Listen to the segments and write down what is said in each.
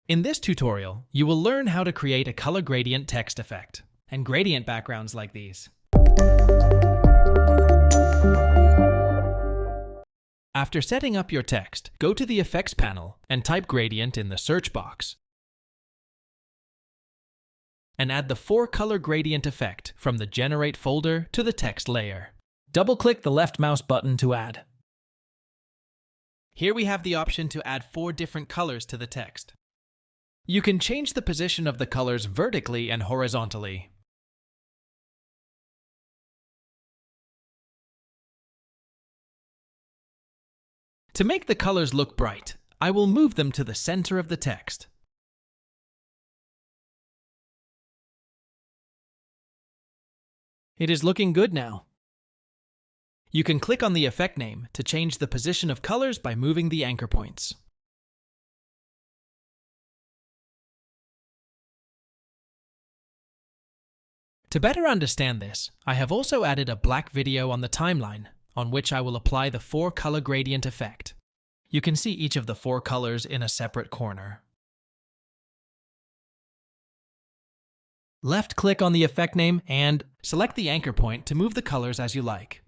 In this tutorial, you will learn how to create a color gradient text effect and gradient backgrounds like these. After setting up your text, go to the Effects panel and type Gradient in the search box. And add the 4-color gradient effect from the Generate folder to the text layer. Double-click the left mouse button to add. Here we have the option to add 4 different colors to the text. You can change the position of the colors vertically and horizontally. To make the colors look bright, I will move them to the center of the text. It is looking good now. You can click on the effect name to change the position of colors by moving the anchor points. To better understand this, I have also added a black video on the timeline, on which I will apply the 4-color gradient effect. You can see each of the 4 colors in a separate corner. Left-click on the effect name and select the anchor point to move the colors as you like.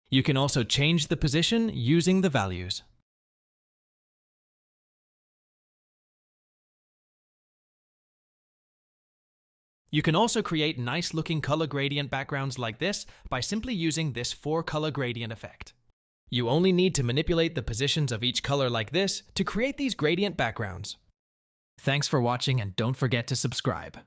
You can also change the position using the values. You can also create nice-looking color gradient backgrounds like this by simply using this 4-color gradient effect. You only need to manipulate the positions of each color like this to create these gradient backgrounds. Thanks for watching and don't forget to subscribe.